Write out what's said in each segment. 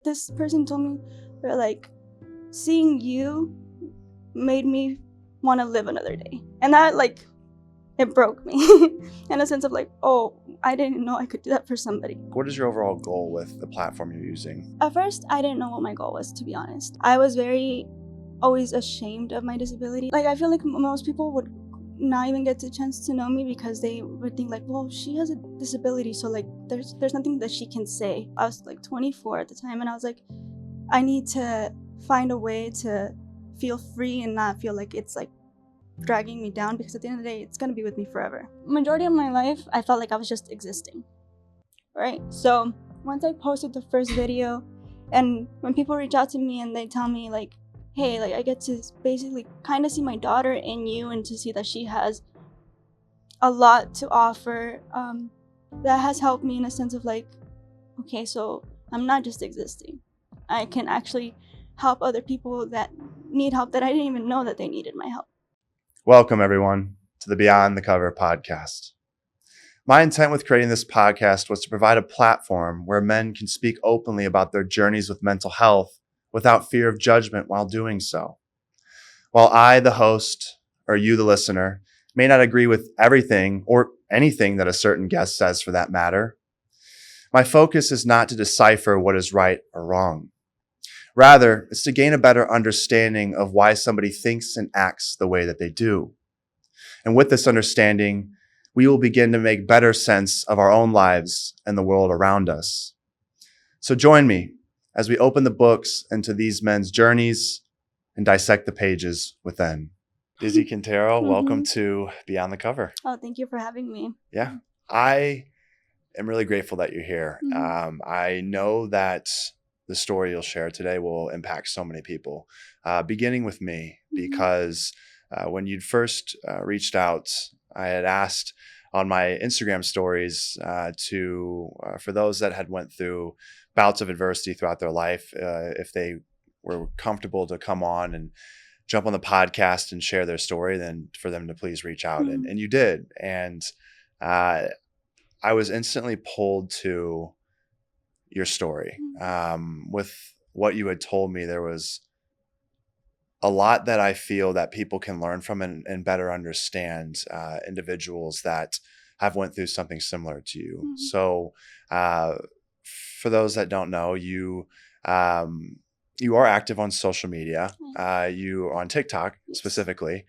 This person told me, they're like, seeing you made me want to live another day. And that, like, it broke me in a sense of like, oh, I didn't know I could do that for somebody. What is your overall goal with the platform you're using? At first, I didn't know what my goal was, to be honest. I was always ashamed of my disability. Like, I feel like most people would not even get the chance to know me because they would think like, well, she has a disability, so like there's nothing that she can say. I was like 24 at the time, and I was like, I need to find a way to feel free and not feel like it's like dragging me down, because at the end of the day, it's gonna be with me forever. Majority of my life, I felt like I was just existing, right? So once I posted the first video, and when people reach out to me and they tell me like, hey, like I get to basically kind of see my daughter in you and to see that she has a lot to offer, that has helped me in a sense of like, okay, so I'm not just existing. I can actually help other people that need help that I didn't even know that they needed my help. Welcome, everyone, to the Beyond the Cover podcast. My intent with creating this podcast was to provide a platform where men can speak openly about their journeys with mental health without fear of judgment while doing so. While I, the host, or you, the listener, may not agree with everything or anything that a certain guest says for that matter, my focus is not to decipher what is right or wrong. Rather, it's to gain a better understanding of why somebody thinks and acts the way that they do. And with this understanding, we will begin to make better sense of our own lives and the world around us. So join me as we open the books into these men's journeys and dissect the pages within. Dizzy Quintero, welcome to Beyond the Cover. Oh, thank you for having me. Yeah, I am really grateful that you're here. I know that the story you'll share today will impact so many people, beginning with me, because when you'd first reached out, I had asked on my Instagram stories for those that had went through bouts of adversity throughout their life, if they were comfortable to come on and jump on the podcast and share their story, then for them to please reach out. And you did. And I was instantly pulled to your story. With what you had told me, there was a lot that I feel that people can learn from and better understand individuals that have went through something similar to you. So for those that don't know, you are active on social media. You are on TikTok specifically,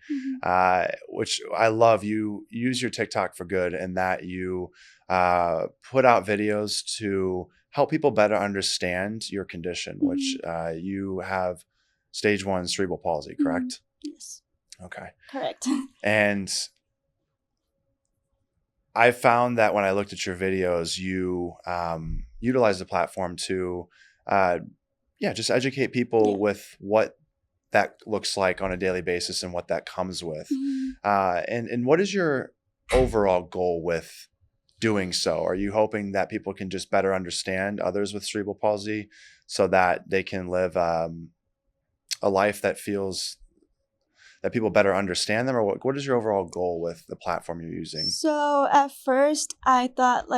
which I love. You use your TikTok for good, in that you put out videos to help people better understand your condition, which you have stage 1 cerebral palsy, correct? Yes. Okay. Correct. And I found that when I looked at your videos, you utilize the platform to just educate people with what that looks like on a daily basis and what that comes with. And what is your overall goal with doing so? Are you hoping that people can just better understand others with cerebral palsy so that they can live a life that feels that people better understand them? Or what is your overall goal with the platform you're using? So at first I didn't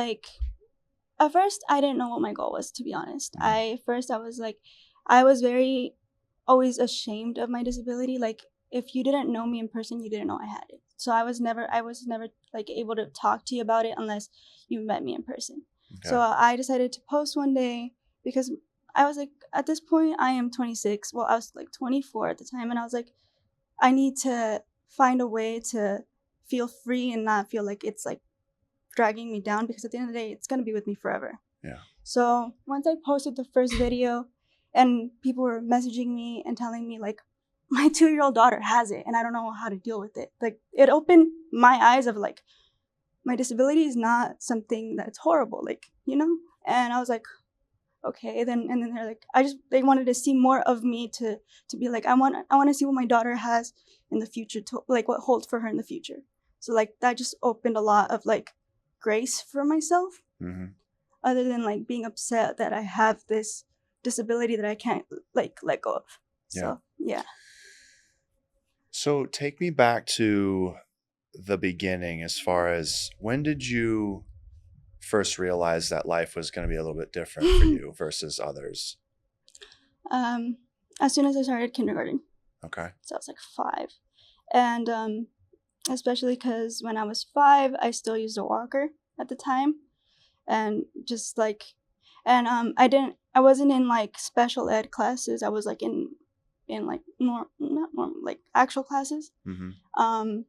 know what my goal was, to be honest. I was always ashamed of my disability. Like, if you didn't know me in person, you didn't know I had it. So I was never like able to talk to you about it unless you met me in person. Okay. So I decided to post one day because I was like, at this point I am 26. Well, I was like 24 at the time, and I was like, I need to find a way to feel free and not feel like it's like dragging me down, because at the end of the day, it's gonna be with me forever. Yeah. So once I posted the first video, and people were messaging me and telling me like, my 2-year-old daughter has it and I don't know how to deal with it. Like, it opened my eyes of like, my disability is not something that's horrible, like, you know? And I was like, okay. And then they're like, they wanted to see more of me to be like, I want to see what my daughter has in the future, to like what holds for her in the future. So like, that just opened a lot of like grace for myself, other than like being upset that I have this disability that I can't like let go of. So yeah. So take me back to the beginning, as far as when did you first realize that life was going to be a little bit different for you versus others? as soon as I started kindergarten. Okay. So I was like 5. And especially because when I was 5, I still used a walker at the time. And just like, and I wasn't in like special ed classes. I was like in like not normal, like actual classes. Mm-hmm.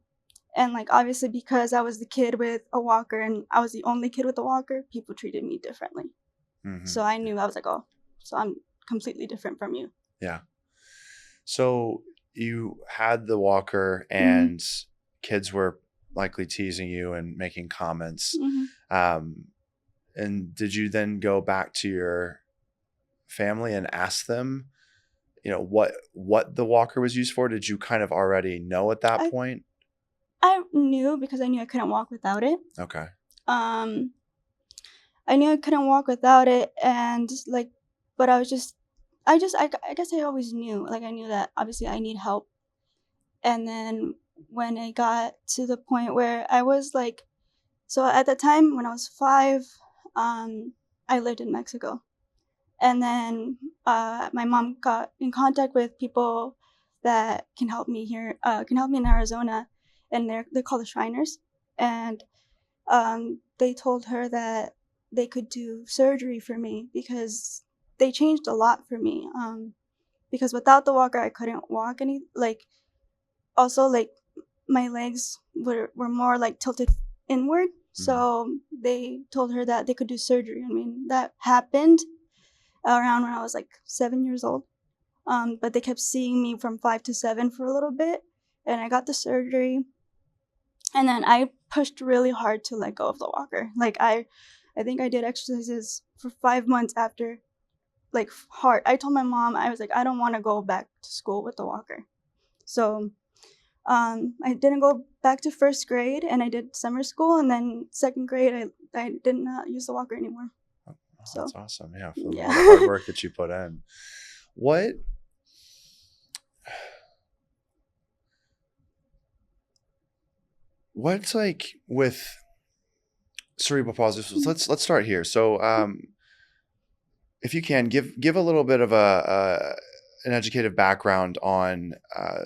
And like obviously because I was the kid with a walker and I was the only kid with a walker, people treated me differently. Mm-hmm. So I knew, I was like, oh, so I'm completely different from you. Yeah. So you had the walker Mm-hmm. and kids were likely teasing you and making comments. Mm-hmm. And did you then go back to your family and ask them, what the walker was used for? Did you kind of already know at that point? I knew because I knew I couldn't walk without it. Okay. I knew I couldn't walk without it, and like, but I guess I always knew, like I knew that obviously I need help. And then when it got to the point where I was like, so at the time when I was 5, I lived in Mexico. And then my mom got in contact with people that can help me here, can help me in Arizona, and they're called the Shriners. And they told her that they could do surgery for me because they changed a lot for me. Because without the walker, I couldn't walk any. Like also like my legs were more like tilted inward. So they told her that they could do surgery. I mean, that happened around when I was like 7 years old. But they kept seeing me from 5 to 7 for a little bit, and I got the surgery. And then I pushed really hard to let go of the walker. Like I think I did exercises for 5 months after, like hard. I told my mom, I was like, I don't want to go back to school with the walker. So I didn't go back to first grade, and I did summer school, and then second grade I did not use the walker anymore. So that's awesome. Yeah, for all the yeah. hard work that you put in. What's like with cerebral palsy? So let's start here. So if you can give a little bit of an educative background on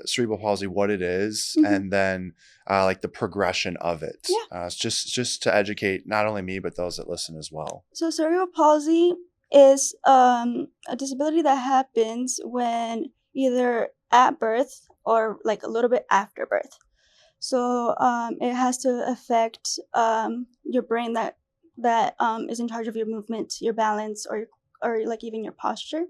cerebral palsy, what it is, and then like the progression of it. Yeah. Just to educate not only me but those that listen as well. So cerebral palsy is a disability that happens when either at birth or like a little bit after birth. So it has to affect your brain that is in charge of your movement, your balance, or like even your posture.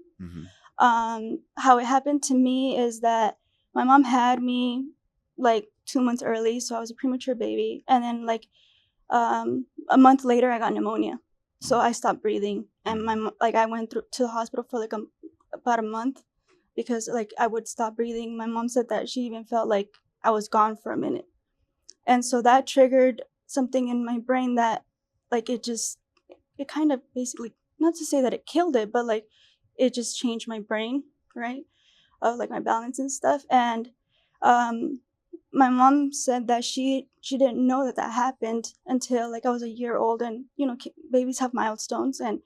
How it happened to me is that my mom had me like 2 months early, so I was a premature baby, and then like a month later I got pneumonia, so I stopped breathing, and I went to the hospital for like about a month because like I would stop breathing. My mom said that she even felt like I was gone for a minute. And so that triggered something in my brain that like it kind of basically, not to say that it killed it, but like it just changed my brain, right? Of like my balance and stuff. And my mom said that she didn't know that happened until like I was a year old, and babies have milestones, and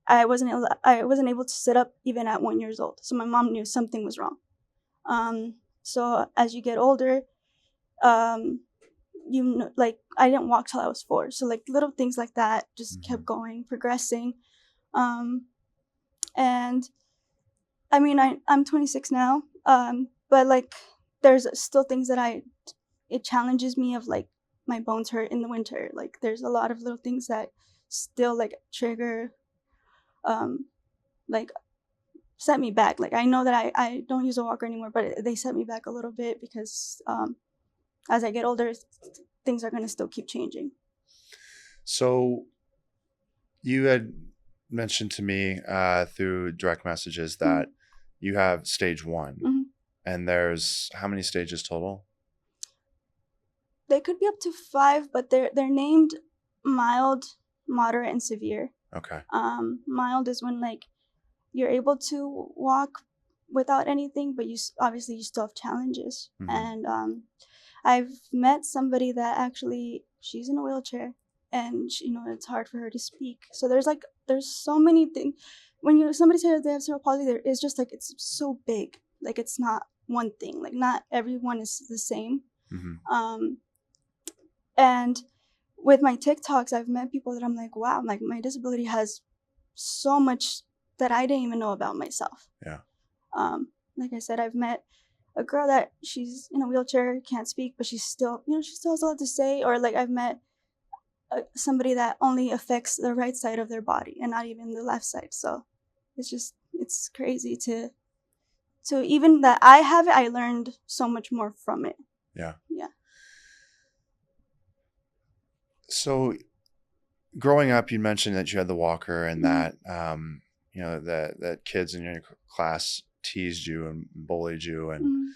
I wasn't able to sit up even at 1 year old. So my mom knew something was wrong. So as you get older, like I didn't walk till I was 4. So like little things like that just kept going, progressing. And I mean, I'm 26 now. But like there's still things that it challenges me, of like my bones hurt in the winter. Like there's a lot of little things that still like trigger, like set me back. Like I know that I don't use a walker anymore, but they set me back a little bit because as I get older, things are going to still keep changing. So you had mentioned to me through direct messages that you have stage 1, and there's how many stages total? They could be up to 5, but they're named mild, moderate, and severe. Okay. Mild is when like you're able to walk without anything, but you still have challenges. And I've met somebody that actually, she's in a wheelchair, and it's hard for her to speak. So there's so many things. when somebody says they have cerebral palsy, there is just like it's so big. Like it's not one thing. Like not everyone is the same. Um, and with my TikToks, I've met people that I'm like, wow, like my disability has so much that I didn't even know about myself. Yeah. Like I said, I've met a girl that she's in a wheelchair, can't speak, but she's still, she still has a lot to say. Or like I've met somebody that only affects the right side of their body and not even the left side. So it's crazy to even that I have it, I learned so much more from it. Yeah. Yeah. So growing up, you mentioned that you had the walker and that, that kids in your class teased you and bullied you. And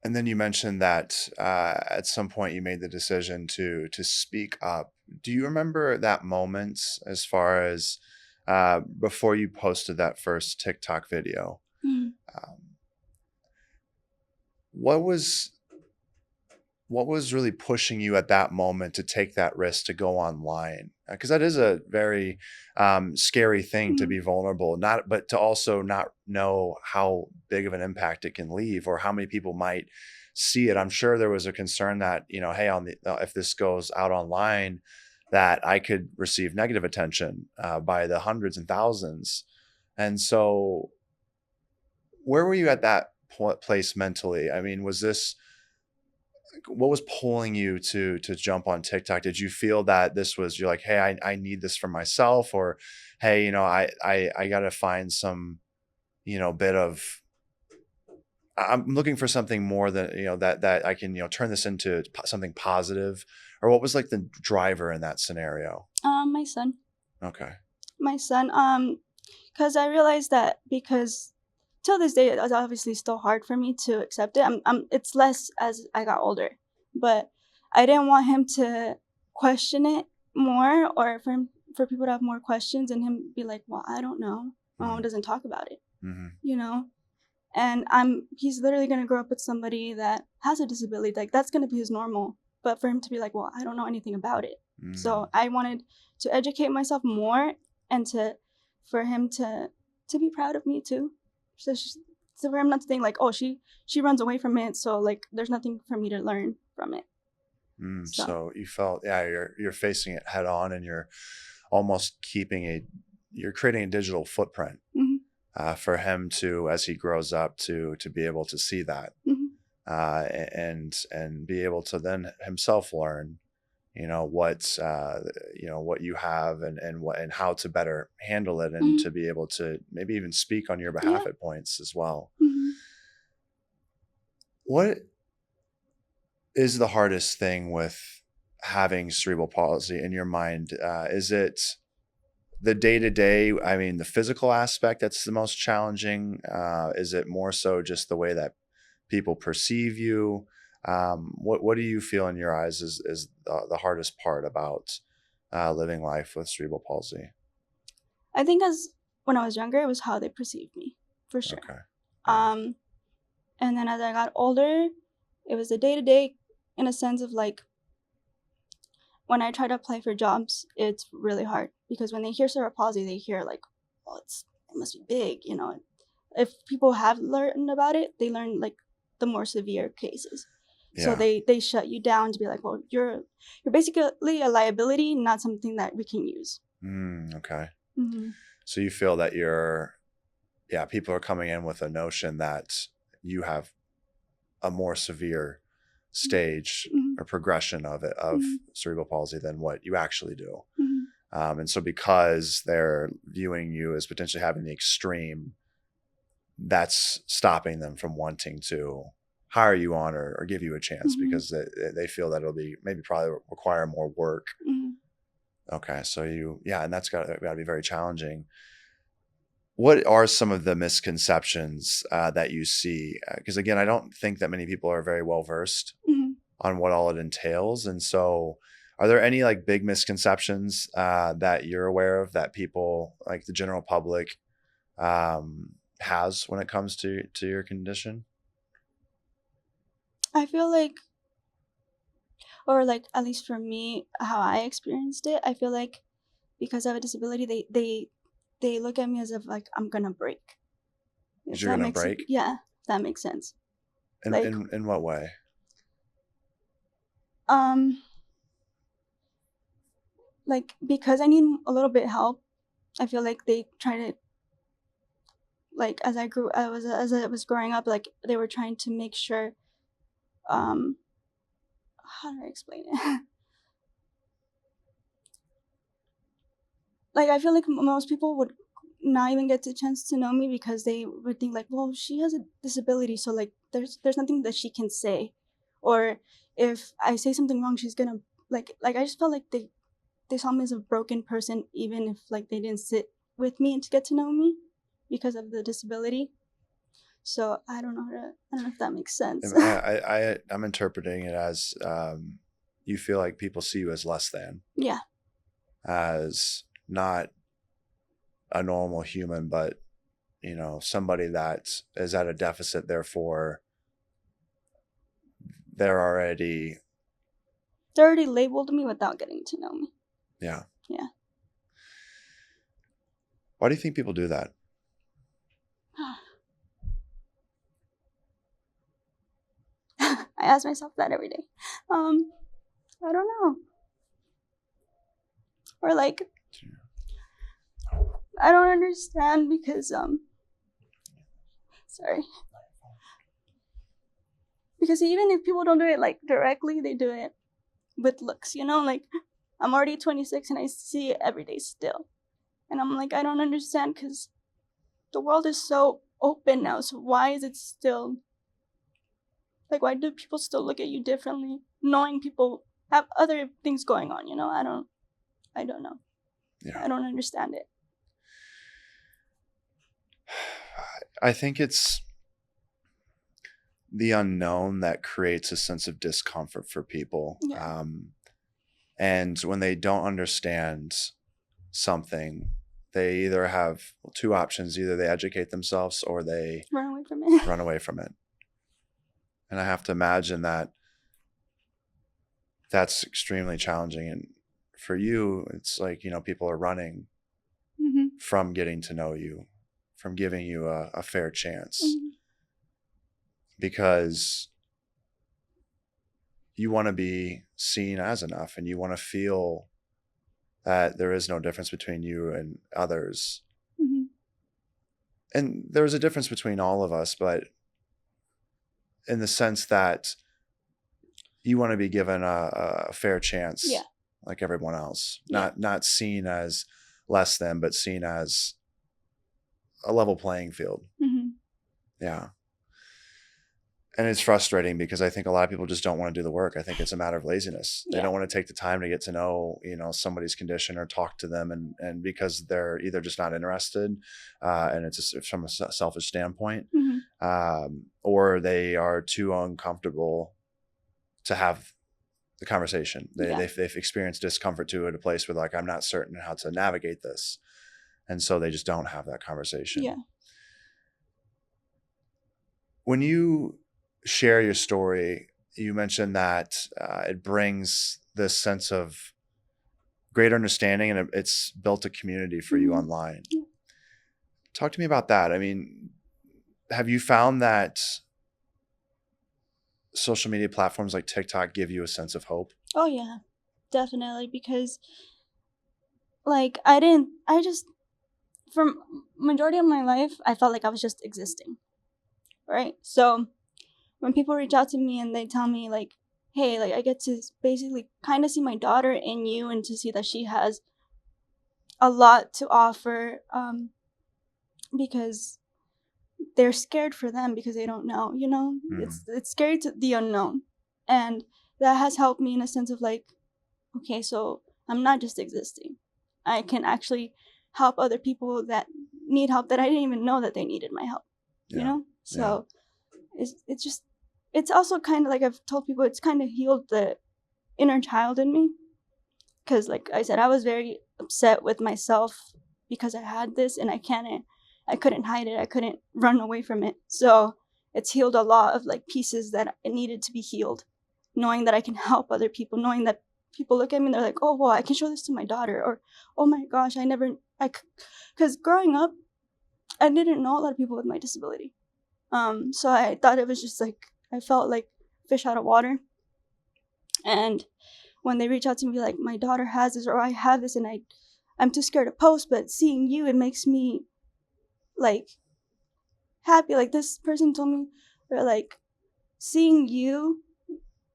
then you mentioned that at some point you made the decision to speak up. Do you remember that moment as far as before you posted that first TikTok video? Um, what was really pushing you at that moment to take that risk to go online? Because that is a very scary thing to be vulnerable, but to also not know how big of an impact it can leave or how many people might see it. I'm sure there was a concern that, hey, if this goes out online, that I could receive negative attention by the hundreds and thousands. And so where were you at that place mentally? I mean, what was pulling you to jump on TikTok? Did you feel that you're like, hey, I need this for myself, or hey, I got to find some, bit of, I'm looking for something more than, that I can, turn this into something positive, or what was like the driver in that scenario? My son. Okay. My son. Because I realized that because till this day, it's obviously still hard for me to accept it. It's less as I got older, but I didn't want him to question it more, or for people to have more questions and him be like, well, I don't know. My mom doesn't talk about it, and he's literally going to grow up with somebody that has a disability. Like that's going to be his normal, but for him to be like, well, I don't know anything about it. So I wanted to educate myself more and for him to be proud of me too. So for him not to think like, oh, she runs away from it, so like there's nothing for me to learn from it. So you felt, you're facing it head on, and you're almost you're creating a digital footprint for him to, as he grows up, to be able to see that and be able to then himself learn, what you have and how to better handle it, and to be able to maybe even speak on your behalf at points as well. What is the hardest thing with having cerebral palsy in your mind? Is it the day-to-day, I mean, the physical aspect that's the most challenging? Is it more so just the way that people perceive you? What do you feel in your eyes is the hardest part about living life with cerebral palsy? I think as when I was younger, it was how they perceived me, for sure. Okay. And then as I got older, it was the day-to-day, in a sense of like, when I try to apply for jobs, it's really hard because when they hear cerebral palsy, they hear like, well, it must be big, If people have learned about it, they learn like the more severe cases. Yeah. So they shut you down to be like, well, you're basically a liability, not something that we can use. Okay. So you feel that people are coming in with a notion that you have a more severe stage or progression of cerebral palsy than what you actually do. And so because they're viewing you as potentially having the extreme, that's stopping them from wanting to hire you on or give you a chance because they feel that it'll be probably require more work. Okay. So and that's got to be very challenging. What are some of the misconceptions that you see? Because again, I don't think that many people are very well versed on what all it entails. And so are there any like big misconceptions that you're aware of that people, like the general public, has when it comes to your condition? I feel like, or like at least for me, how I experienced it, I feel like because I have a disability, they look at me as if like I'm gonna break. Because If you're that gonna makes break. yeah, if that makes sense. Like In what way? like because I need a little bit help, I feel like they try to, like as I was growing up, like they were trying to make sure, how do I explain it? Like I feel like most people would not even get the chance to know me because they would think like, well, she has a disability, so like there's nothing that she can say, or if I say something wrong, she's gonna like I just felt like they saw me as a broken person, even if like they didn't sit with me to get to know me because of the disability. So I don't know if that makes sense. I'm interpreting it as you feel like people see you as less than, Yeah. as not a normal human, but somebody that is at a deficit. Therefore, they're already Labeled me without getting to know me. Yeah. Yeah. Why do you think people do that? I ask myself that every day. I don't know. Or like, I don't understand because sorry. Because even if people don't do it like directly, they do it with looks, like I'm already 26 and I see it every day still. And I'm like, I don't understand because the world is so open now. So why is it still, like, why do people still look at you differently, knowing people have other things going on, I don't know. Yeah. I don't understand it. I think it's the unknown that creates a sense of discomfort for people. Yeah. And when they don't understand something, they either have two options. Either they educate themselves or they run away from it. run away from it. And I have to imagine that that's extremely challenging. And for you, it's like, people are running from getting to know you, from giving you a fair chance, because you want to be seen as enough and you want to feel that there is no difference between you and others. And there's a difference between all of us, but in the sense that you want to be given a fair chance, like everyone else, not seen as less than, but seen as a level playing field. Yeah. And it's frustrating because I think a lot of people just don't want to do the work. I think it's a matter of laziness. They don't want to take the time to get to know, somebody's condition or talk to them. And because they're either just not interested, and it's just from a selfish standpoint, or they are too uncomfortable to have the conversation. They've experienced discomfort to a place where like, I'm not certain how to navigate this. And so they just don't have that conversation. Yeah. When you share your story, you mentioned that it brings this sense of great understanding and it's built a community for you online. Talk to me about that. I mean, have you found that social media platforms like TikTok give you a sense of hope? Oh yeah, definitely. Because like for majority of my life, I felt like I was just existing. Right? So when people reach out to me and they tell me like, hey, like I get to basically kind of see my daughter in you and to see that she has a lot to offer, because they're scared for them because they don't know, it's scary to the unknown. And that has helped me in a sense of like, okay, so I'm not just existing. I can actually help other people that need help that I didn't even know that they needed my help, So it's also kind of like I've told people, it's kind of healed the inner child in me. Because like I said, I was very upset with myself because I had this and I couldn't hide it. I couldn't run away from it. So it's healed a lot of like pieces that it needed to be healed. Knowing that I can help other people, knowing that people look at me and they're like, oh, well, I can show this to my daughter, or oh my gosh, because growing up, I didn't know a lot of people with my disability. So I thought it was just like, I felt like fish out of water. And when they reach out to me like, my daughter has this, or I have this, and I'm too scared to post, but seeing you, it makes me like happy. Like this person told me, they're like, seeing you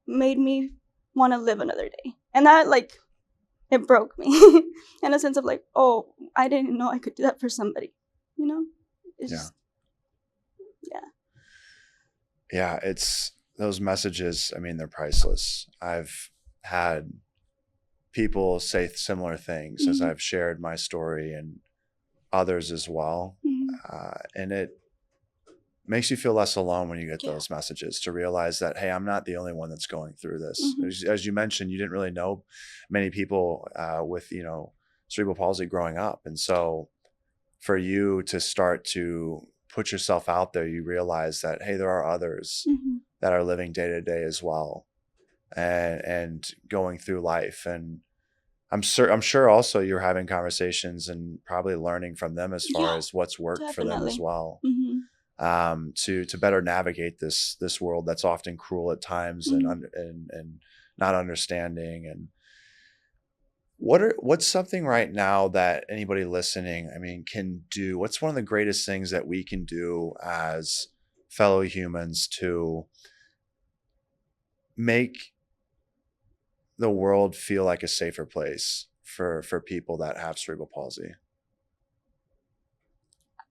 made me want to live another day. And that, like, it broke me in a sense of like, oh, I didn't know I could do that for somebody, you know? It's just, yeah, it's those messages. I mean, they're priceless. I've had people say similar things as I've shared my story, and others as well. And it makes you feel less alone when you get those messages, to realize that, hey, I'm not the only one that's going through this. As you mentioned, you didn't really know many people with, cerebral palsy growing up. And so for you to start to put yourself out there, you realize that, hey, there are others that are living day to day as well, and going through life. And I'm sure also you're having conversations and probably learning from them as far as what's worked for them as well. To better navigate this world that's often cruel at times, and not understanding. And what's something right now that anybody listening, I mean, can do? What's one of the greatest things that we can do as fellow humans to make the world feel like a safer place for people that have cerebral palsy?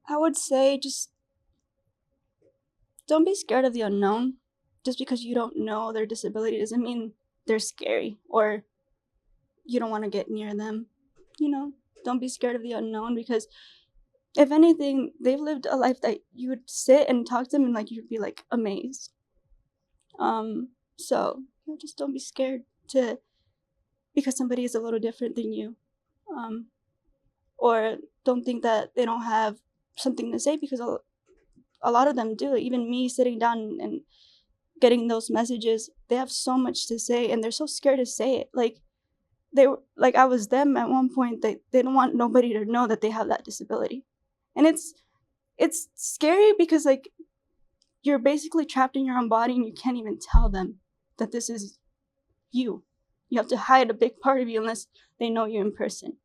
I would say just don't be scared of the unknown. Just because you don't know their disability doesn't mean they're scary or you don't want to get near them. Don't be scared of the unknown, because if anything, they've lived a life that you would sit and talk to them and like you'd be like amazed. So just don't be scared because somebody is a little different than you. Or don't think that they don't have something to say, because a lot of them do. Even me sitting down and getting those messages, they have so much to say and they're so scared to say it. Like I was them at one point. They don't want nobody to know that they have that disability. And it's scary because like you're basically trapped in your own body and you can't even tell them that this is you. You have to hide a big part of you unless they know you in person.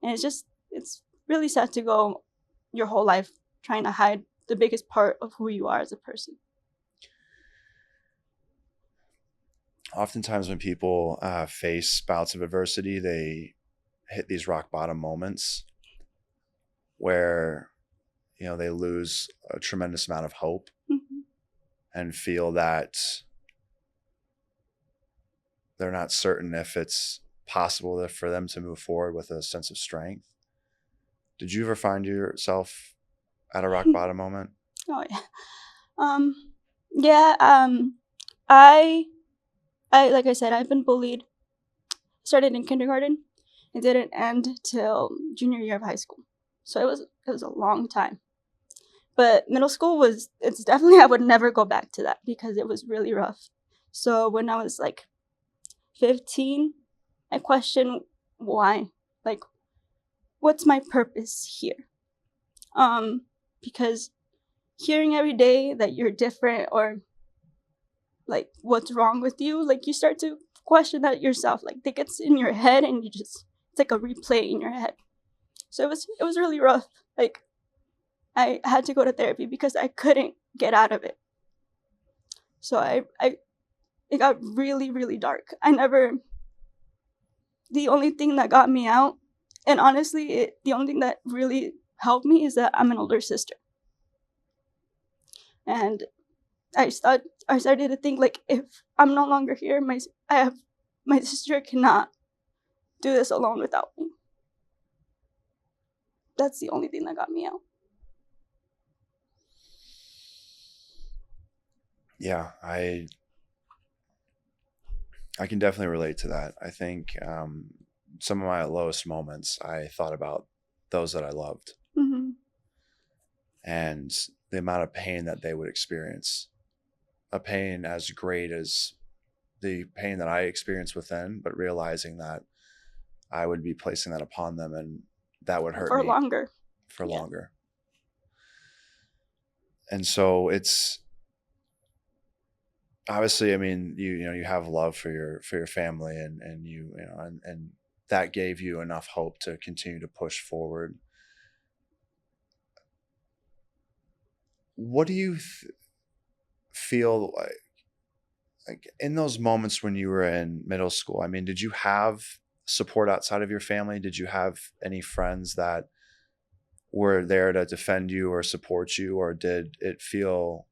And it's really sad to go your whole life trying to hide the biggest part of who you are as a person. Oftentimes when people face bouts of adversity, they hit these rock bottom moments where, they lose a tremendous amount of hope and feel that they're not certain if it's possible for them to move forward with a sense of strength. Did you ever find yourself at a rock bottom moment? Oh yeah. I like I said, I've been bullied. Started in kindergarten. It didn't end till junior year of high school. So it was a long time. But middle school it's definitely, I would never go back to that because it was really rough. So when I was like 15, I questioned why. Like, what's my purpose here? Because hearing every day that you're different or like what's wrong with you, like you start to question that yourself. Like it gets in your head and it's like a replay in your head. So it was really rough. Like I had to go to therapy because I couldn't get out of it. So it got really, really dark. The only thing that got me out, and honestly, the only thing that really helped me is that I'm an older sister. And I started to think, like, if I'm no longer here, my sister cannot do this alone without me. That's the only thing that got me out. Yeah, I can definitely relate to that. I think some of my lowest moments, I thought about those that I loved and the amount of pain that they would experience. A pain as great as the pain that I experienced within, but realizing that I would be placing that upon them, and that would hurt for me longer. for Yeah. longer. And so it's obviously, I mean, you have love for your family, and and that gave you enough hope to continue to push forward. What do you feel like in those moments when you were in middle school? I mean, did you have support outside of your family? Did you have any friends that were there to defend you or support you, or did it feel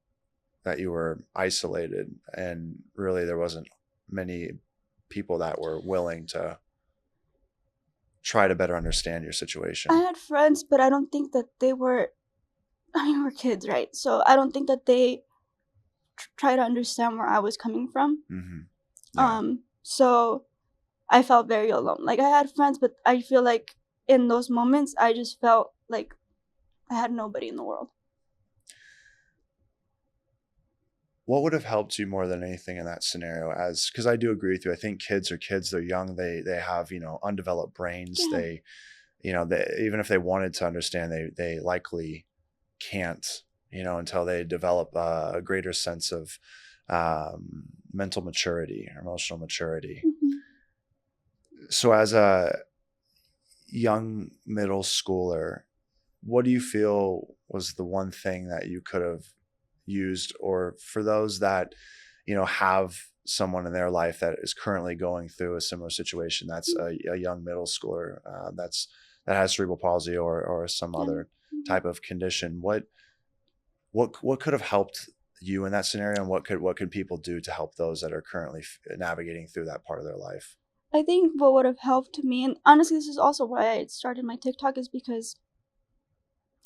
that you were isolated and really there wasn't many people that were willing to try to better understand your I situation? had friends, but I don't think that they were. I mean, we're kids, right? So I don't think that they try to understand where I was coming from. Mm-hmm. Yeah. So I felt very alone. Like I had friends, but I feel like in those moments, I just felt like I had nobody in the world. What would have helped you more than anything in that scenario? As because I do agree with you, I think kids are kids. They're young. They have undeveloped brains. Yeah. They even if they wanted to understand, they likely can't. Until they develop a greater sense of mental maturity or emotional maturity. Mm-hmm. So as a young middle schooler, what do you feel was the one thing that you could have used, or for those that have someone in their life that is currently going through a similar situation, that's a young middle schooler that has cerebral palsy or some Yeah. other Mm-hmm. type of condition? What could have helped you in that scenario, and what could people do to help those that are currently navigating through that part of their life? I think what would have helped me, and honestly, this is also why I started my TikTok, is because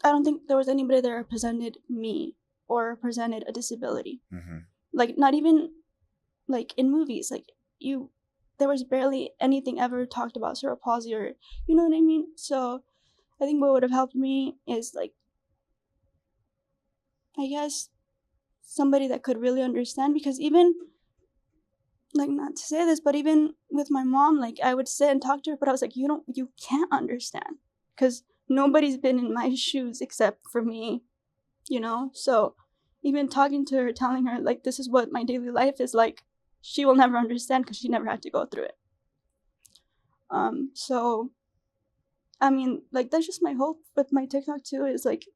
I don't think there was anybody that represented me or represented a disability. Mm-hmm. Like, not even like in movies. Like, there was barely anything ever talked about cerebral palsy, or you know what I mean? So I think what would have helped me is, like, I guess somebody that could really understand, because even, like, not to say this, but even with my mom, like, I would sit and talk to her, but I was like, you can't understand, because nobody's been in my shoes except for me, so even talking to her, telling her, like, this is what my daily life is like, she will never understand because she never had to go through it. So I mean, like, that's just my hope with my TikTok too, is like,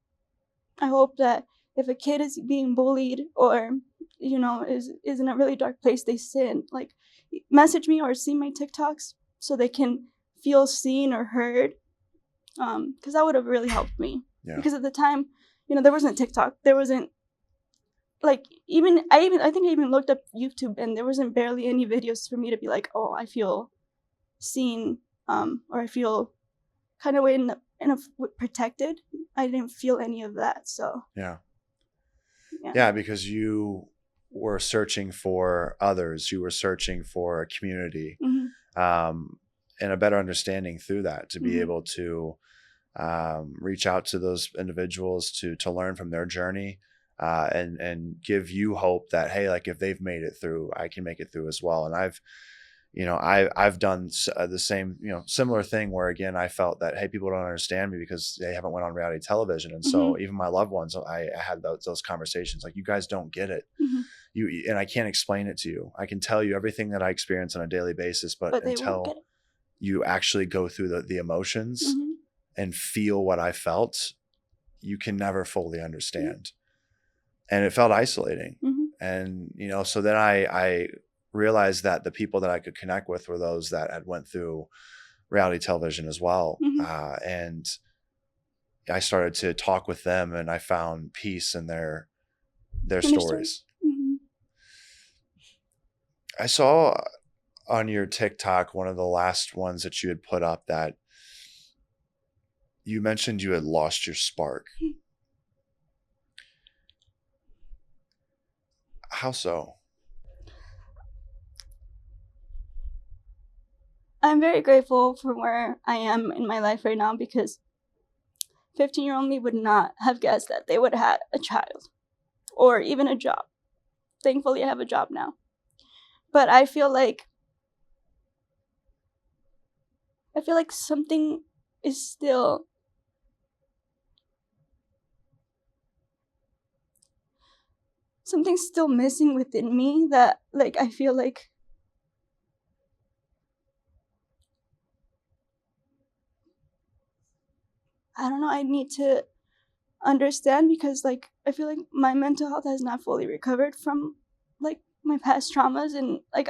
I hope that if a kid is being bullied, or is in a really dark place, they sit, like, message me or see my TikToks so they can feel seen or heard, because that would have really helped me. Yeah. Because at the time, there wasn't TikTok, there wasn't, like, I think I even looked up YouTube, and there wasn't barely any videos for me to be like, oh, I feel seen, or I feel kind of way protected. I didn't feel any of that. So Yeah, because you were searching for others, you were searching for a community, Mm-hmm. And a better understanding through that, to be Mm-hmm. able to reach out to those individuals to learn from their journey, and give you hope that, hey, like, if they've made it through, I can make it through as well. And I've done the same, similar thing, where again, I felt that, hey, people don't understand me because they haven't went on reality television. And so Mm-hmm. even my loved ones, I had those conversations, like, you guys don't get it. Mm-hmm. And I can't explain it to you. I can tell you everything that I experience on a daily basis, but They won't get until it. you actually go through the emotions Mm-hmm. and feel what I felt, you can never fully understand. And it felt isolating. Mm-hmm. And, so then I realized that the people that I could connect with were those that had went through reality television as well. Mm-hmm. And I started to talk with them, and I found peace in their stories. Mm-hmm. I saw on your TikTok, one of the last ones that you had put up, that you mentioned you had lost your spark. How so? I'm very grateful for where I am in my life right now, because 15-year-old me would not have guessed that they would have had a child or even a job. Thankfully, I have a job now. But I feel like something is still something's still missing within me, that like I feel like I don't know, I need to understand, because like I feel like my mental health has not fully recovered from like my past traumas, and like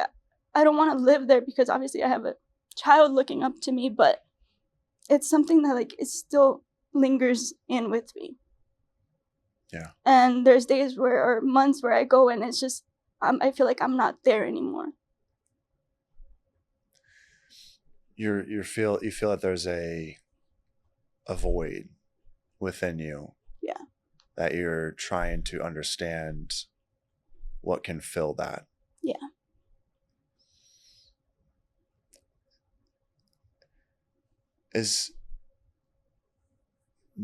I don't want to live there, because obviously I have a child looking up to me, but it's something that like it still lingers in with me. Yeah. And there's days where, or months where I go and it's just I feel like I'm not there anymore. You feel that there's a void within you. Yeah. That you're trying to understand what can fill that. Yeah.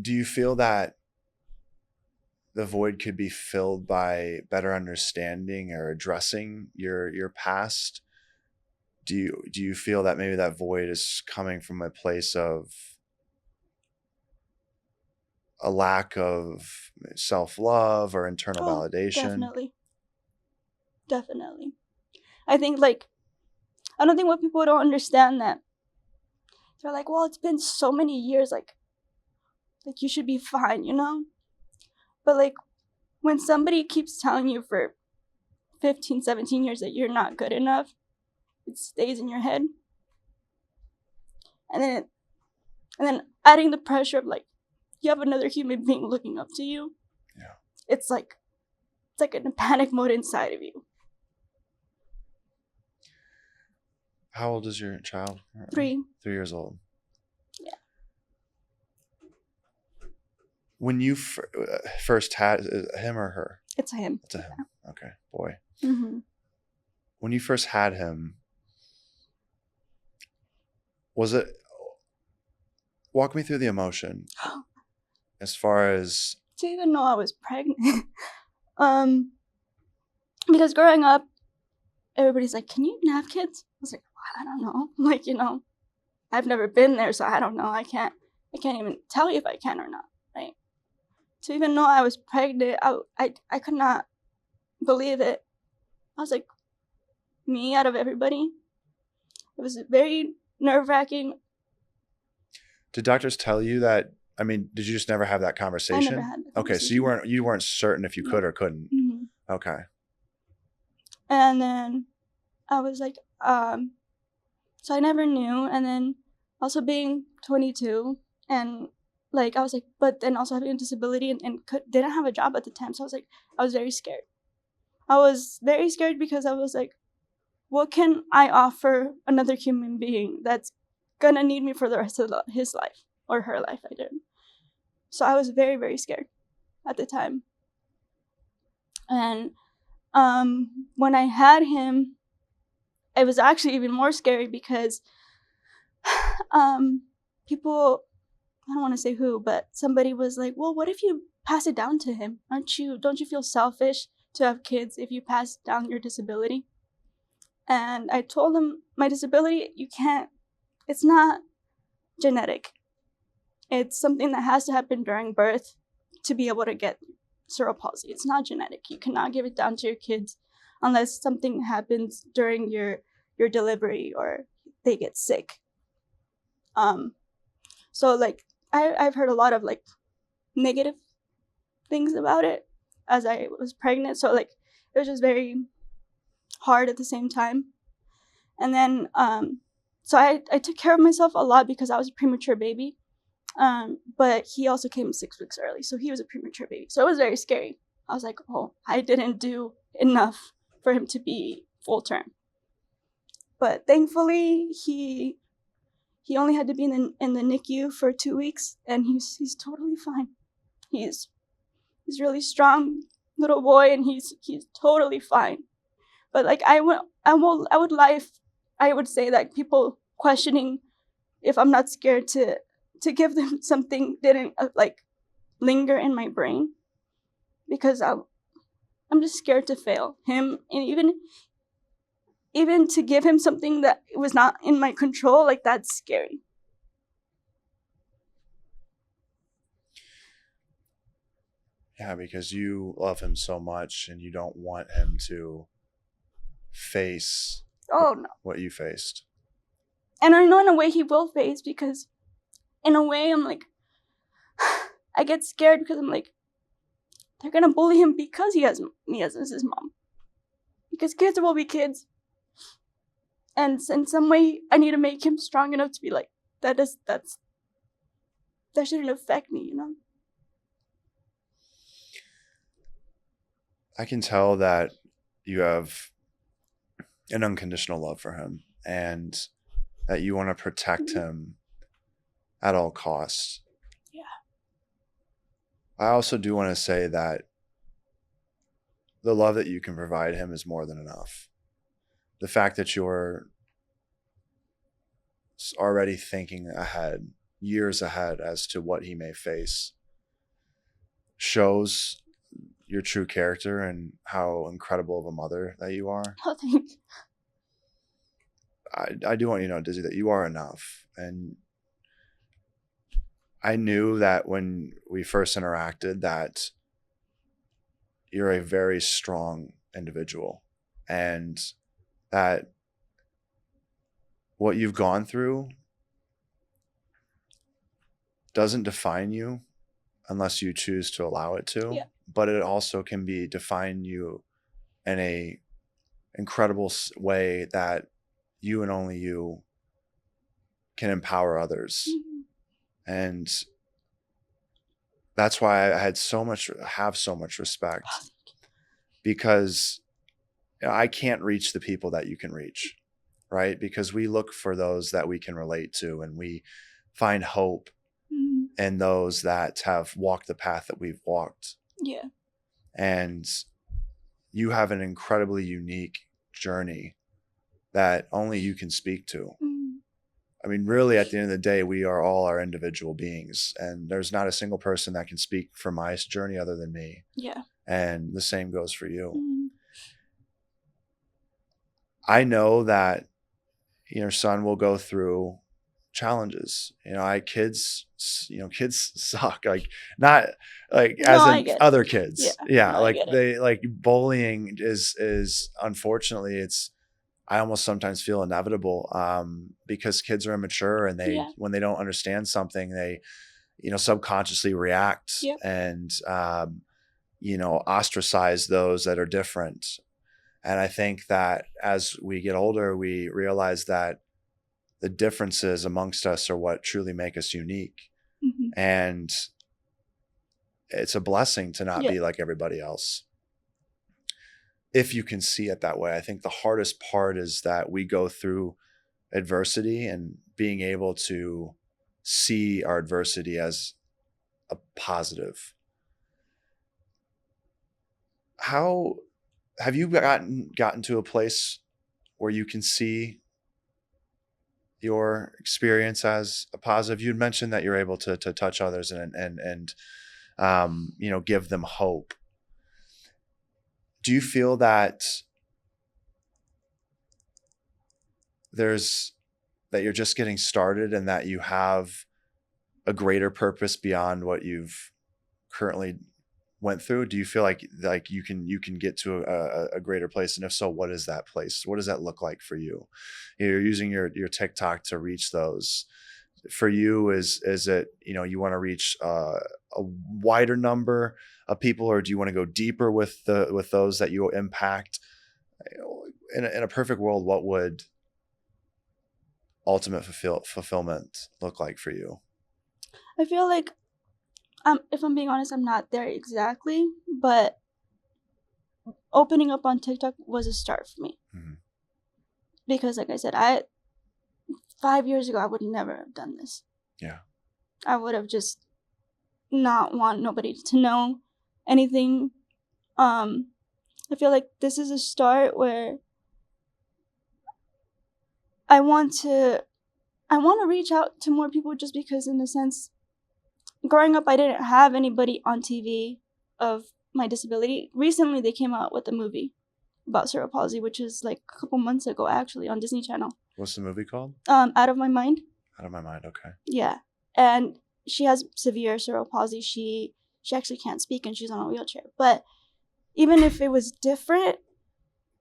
Do you feel that the void could be filled by better understanding or addressing your past? Do you feel that maybe that void is coming from a place of a lack of self-love or internal validation? Definitely. I think like, I don't think what people don't understand, that they're like, well, it's been so many years, like you should be fine, you know? But like, when somebody keeps telling you for 15, 17 years that you're not good enough, it stays in your head. And then adding the pressure of like, you have another human being looking up to you. Yeah. It's like in a panic mode inside of you. How old is your child? 3. 3 years old. Yeah. When you first had him or her? It's a him. It's a him. Yeah. Okay, boy. Mm-hmm. When you first had him, was it? Walk me through the emotion. As far as to even know I was pregnant. Because growing up, everybody's like, "Can you even have kids?" I was like, well, I don't know. Like, you know, I've never been there, so I don't know. I can't even tell you if I can or not, right? To even know I was pregnant, I could not believe it. I was like, me out of everybody? It was very nerve-wracking. Did doctors tell you that? I mean, did you just never have that conversation? I never had that conversation. Okay, so you weren't certain if you could or couldn't. Mm-hmm. Okay. And then I was like, so I never knew. And then also being 22, and like I was like, but then also having a disability and didn't have a job at the time. So I was like, I was very scared. I was very scared because I was like, what can I offer another human being that's gonna need me for the rest of his life or her life? I didn't. So I was very, very scared at the time. And when I had him, it was actually even more scary because people, I don't want to say who, but somebody was like, well, what if you pass it down to him? Don't you feel selfish to have kids if you pass down your disability? And I told them, my disability, you can't, it's not genetic. It's something that has to happen during birth to be able to get cerebral palsy. It's not genetic. You cannot give it down to your kids unless something happens during your delivery or they get sick. So like I've heard a lot of like negative things about it as I was pregnant. So like it was just very hard at the same time. And then so I took care of myself a lot because I was a premature baby. But he also came 6 weeks early, so he was a premature baby. So it was very scary. I was like, oh, I didn't do enough for him to be full term. But thankfully, he only had to be in the NICU for 2 weeks, and he's totally fine. He's really strong little boy, and he's totally fine. But like I would say that people questioning if I'm not scared to give them something didn't like linger in my brain, because I'm just scared to fail him. And even to give him something that was not in my control, like, that's scary. Yeah, because you love him so much and you don't want him to face Oh, no. what you faced. And I know in a way he will face, because in a way I'm like, I get scared because I'm like, they're gonna bully him because he has me as his mom. Because kids will be kids. And in some way, I need to make him strong enough to be like, that shouldn't affect me, you know? I can tell that you have an unconditional love for him and that you want to protect him at all costs. Yeah. I also do want to say that the love that you can provide him is more than enough. The fact that you're already thinking ahead, years ahead, as to what he may face shows your true character and how incredible of a mother that you are. Oh, thank you. I do want you to know, Dizzy, that you are enough. And I knew that when we first interacted that you're a very strong individual and that what you've gone through doesn't define you unless you choose to allow it to. Yeah. But it also can define you in a incredible way that you and only you can empower others. Mm-hmm. And that's why I have so much respect, because I can't reach the people that you can reach, right? Because we look for those that we can relate to, and we find hope in those that have walked the path that we've walked. Yeah. And you have an incredibly unique journey that only you can speak to. I mean, really, at the end of the day, we are all our individual beings, and there's not a single person that can speak for my journey other than me. Yeah. And the same goes for you. I know that your son will go through challenges. Kids suck. Like, not like as in other kids. Yeah. Like bullying is unfortunately, I almost sometimes feel inevitable, because kids are immature, and when they don't understand something, they, subconsciously react. Yep. And, ostracize those that are different. And I think that as we get older, we realize that the differences amongst us are what truly make us unique. Mm-hmm. And it's a blessing to not be like everybody else, if you can see it that way. I think the hardest part is that we go through adversity, and being able to see our adversity as a positive. How have you gotten to a place where you can see your experience as a positive? You'd mentioned that you're able to touch others and give them hope. Do you feel that you're just getting started, and that you have a greater purpose beyond what you've currently went through? Do you feel like you can get to a greater place? And if so, what is that place? What does that look like for you? You're using your TikTok to reach those. For you, is it, you want to reach a wider number of people, or do you want to go deeper with those that you impact? In a perfect world, what would ultimate fulfillment look like for you? I feel like, if I'm being honest, I'm not there exactly, but opening up on TikTok was a start for me. Mm-hmm. Because, like I said, 5 years ago, I would never have done this. Yeah. I would have just not want nobody to know anything. I feel like this is a start where I want to reach out to more people, just because, in a sense, growing up, I didn't have anybody on TV of my disability. Recently, they came out with a movie about cerebral palsy, which is like a couple months ago actually on Disney Channel. What's the movie called? Out of My Mind. Out of My Mind. Okay. Yeah, and she has severe cerebral palsy. She actually can't speak and she's on a wheelchair. But even if it was different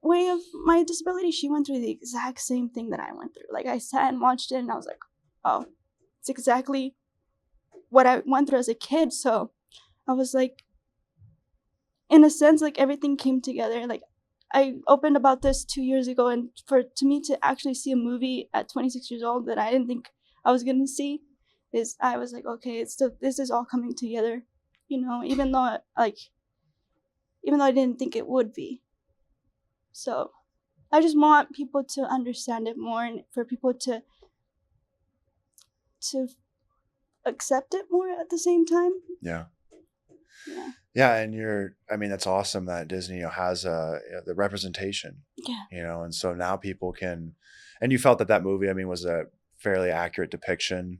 way of my disability, she went through the exact same thing that I went through. Like I sat and watched it and I was like, oh, it's exactly what I went through as a kid. So I was like, in a sense, like everything came together. Like I opened about this 2 years ago, and to me to actually see a movie at 26 years old that I didn't think I was gonna see, I was like, okay, this is all coming together, even though I didn't think it would be. So I just want people to understand it more, and for people to accept it more at the same time. Yeah. Yeah. Yeah, and that's awesome that Disney has the representation. Yeah. And so now people can, and you felt that movie, was a fairly accurate depiction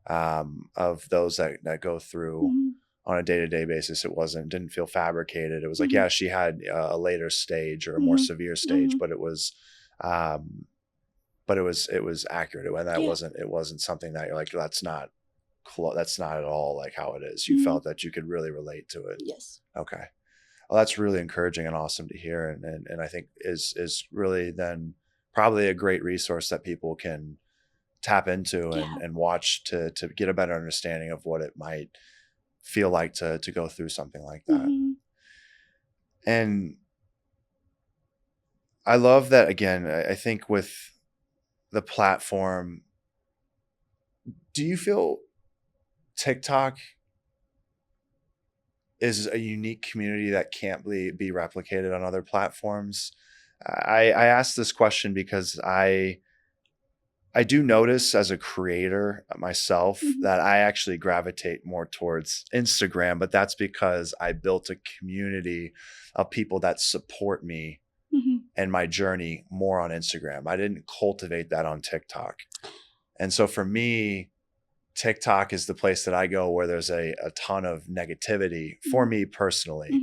of those that go through on a day-to-day basis. Didn't feel fabricated. It was like, yeah, she had a later stage or a more severe stage, but it was accurate. It wasn't something that you're like, that's not at all like how it is. You felt that you could really relate to it. Yes. Okay. Well, that's really encouraging and awesome to hear. And I think is really then probably a great resource that people can tap into and watch to get a better understanding of what it might feel like to go through something like that. And I love that, again, I think with the platform, do you feel TikTok is a unique community that can't be replicated on other platforms? I asked this question because I do notice as a creator myself that I actually gravitate more towards Instagram, but that's because I built a community of people that support me and my journey more on Instagram. I didn't cultivate that on TikTok. And so for me, TikTok is the place that I go where there's a ton of negativity for me personally.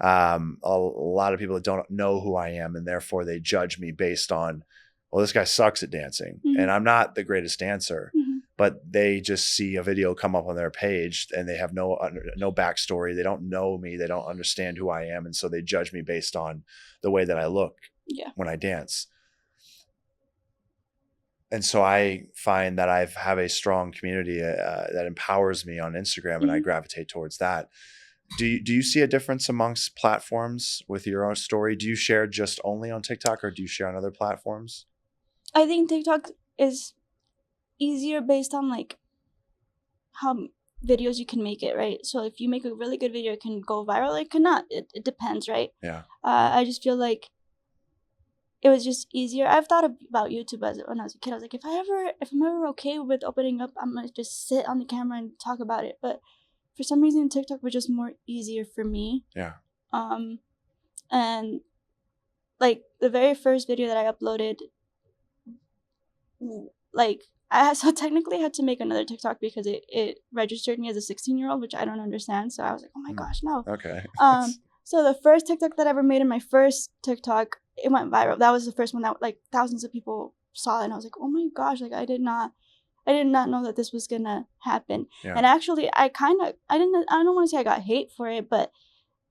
A lot of people that don't know who I am, and therefore they judge me based on, well, this guy sucks at dancing. And I'm not the greatest dancer, but they just see a video come up on their page and they have no backstory. They don't know me. They don't understand who I am. And so they judge me based on the way that I look when I dance. And so I find that I have a strong community that empowers me on Instagram, and I gravitate towards that. Do you see a difference amongst platforms with your own story? Do you share just only on TikTok, or do you share on other platforms? I think TikTok is easier based on like how videos you can make it, right? So if you make a really good video, it can go viral. It cannot. It depends, right? Yeah. I just feel like it was just easier. I've thought about YouTube when I was a kid. I was like, if I'm ever okay with opening up, I'm gonna just sit on the camera and talk about it. But for some reason, TikTok was just more easier for me. Yeah. And like the very first video that I uploaded, like so technically I had to make another TikTok because it registered me as a 16-year-old, which I don't understand. So I was like, oh my gosh, no. Okay. So the first TikTok that I ever made in my first TikTok, it went viral. That was the first one that like thousands of people saw it, and I was like, oh my gosh, like I did not know that this was gonna happen. Yeah. And actually I don't want to say I got hate for it, but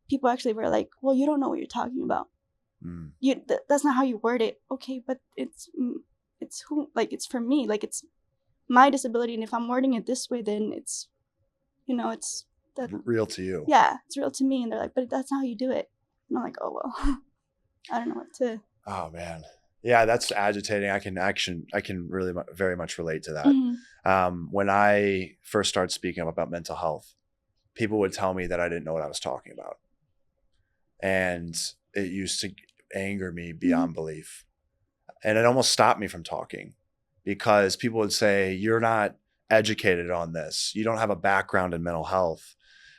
people actually were like, well, you don't know what you're talking about. That's not how you word it. Okay, but it's for me, like it's my disability, and if I'm wording it this way, then it's it's real to you. Yeah, it's real to me. And they're like, but that's not how you do it. And I'm like, oh well. I don't know what to. Oh man, yeah, that's agitating. I can really very much relate to that. When I first started speaking up about mental health, people would tell me that I didn't know what I was talking about, and it used to anger me beyond belief, and it almost stopped me from talking because people would say, "You're not educated on this. You don't have a background in mental health.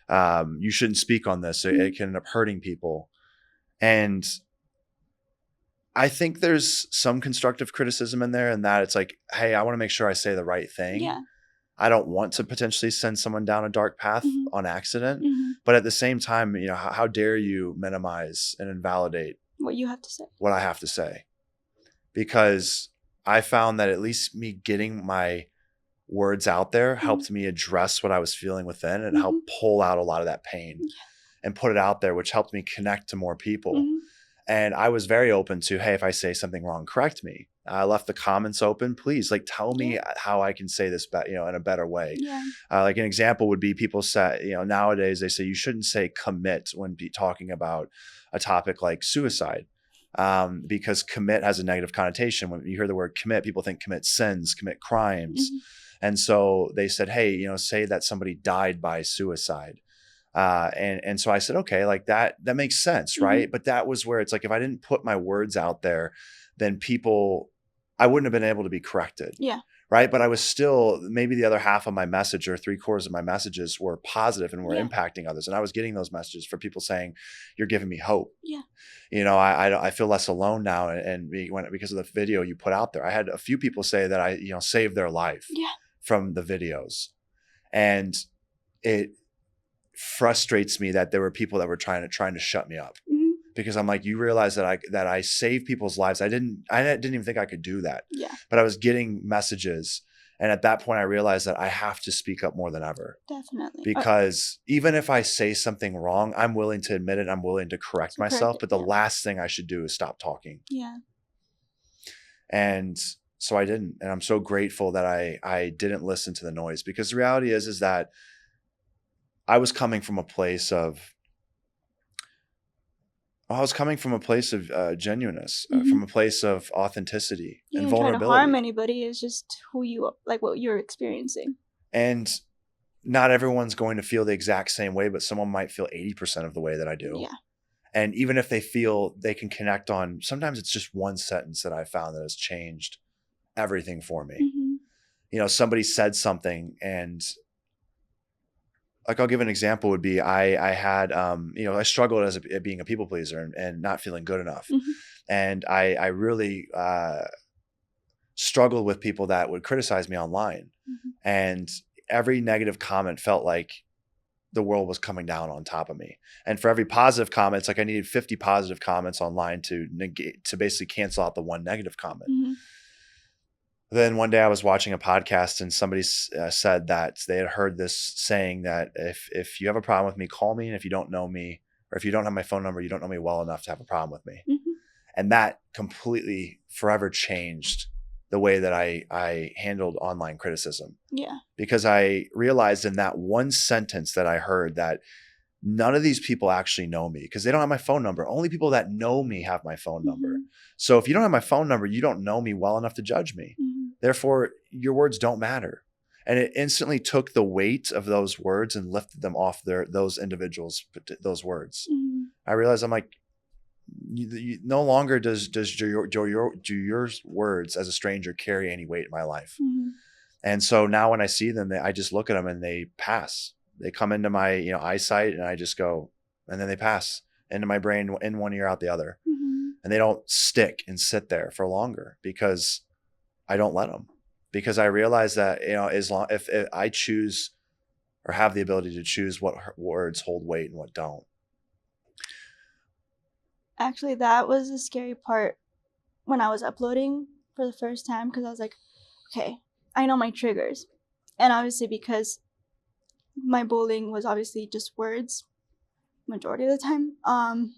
You shouldn't speak on this. It can end up hurting people," and I think there's some constructive criticism in there, and that it's like, hey, I want to make sure I say the right thing. Yeah. I don't want to potentially send someone down a dark path on accident. But at the same time, how dare you minimize and invalidate what you have to say. what I have to say. Because I found that at least me getting my words out there helped me address what I was feeling within and helped pull out a lot of that pain and put it out there, which helped me connect to more people. And I was very open to, hey, if I say something wrong, correct me. I left the comments open. Please, like, tell me how I can say this, in a better way. Like an example would be people say, nowadays they say you shouldn't say commit when talking about a topic like suicide, because commit has a negative connotation. When you hear the word commit, people think commit sins, commit crimes. And so they said, hey, say that somebody died by suicide. And so I said, okay, like that makes sense. Right. But that was where it's like, if I didn't put my words out there, then I wouldn't have been able to be corrected. Yeah. Right. But I was still, maybe the other half of my message or 3/4 of my messages were positive and were impacting others. And I was getting those messages for people saying, you're giving me hope. Yeah. I feel less alone now. And because of the video you put out there, I had a few people say that I, saved their life from the videos. And it frustrates me that there were people that were trying to shut me up, because I'm like, you realize that I saved people's lives. I didn't even think I could do that. Yeah. But I was getting messages. And at that point I realized that I have to speak up more than ever. Definitely. Because even if I say something wrong, I'm willing to admit it. I'm willing to correct myself. But the last thing I should do is stop talking. Yeah. And so I didn't. And I'm so grateful that I didn't listen to the noise, because the reality is that I was coming from a place of genuineness, from a place of authenticity and vulnerability. Trying to harm anybody is just who you are, like what you're experiencing. And not everyone's going to feel the exact same way, but someone might feel 80% of the way that I do. Yeah. And even if they feel they can connect on, sometimes it's just one sentence that I found that has changed everything for me. Somebody said something, and like, I'll give an example would be, I had, I struggled at being a people pleaser and not feeling good enough. And I really struggled with people that would criticize me online. And every negative comment felt like the world was coming down on top of me. And for every positive comment, it's like I needed 50 positive comments online to basically cancel out the one negative comment. Then one day I was watching a podcast, and somebody said that they had heard this saying that if you have a problem with me, call me. And if you don't know me, or if you don't have my phone number, you don't know me well enough to have a problem with me. And that completely forever changed the way that I handled online criticism. Yeah. Because I realized in that one sentence that I heard that none of these people actually know me, because they don't have my phone number. Only people that know me have my phone number. So if you don't have my phone number, you don't know me well enough to judge me. Therefore, your words don't matter. And it instantly took the weight of those words and lifted them off those individuals, those words. I realized, I'm like, no longer do your words as a stranger carry any weight in my life. And so now when I see them, I just look at them and they pass. They come into my eyesight, and I just go, and then they pass into my brain, in one ear, out the other. And they don't stick and sit there for longer, because I don't let them. Because I realize that, if I choose, or have the ability to choose, what words hold weight and what don't. Actually, that was the scary part when I was uploading for the first time, because I was like, okay, I know my triggers. And obviously, because my bullying was obviously just words majority of the time, I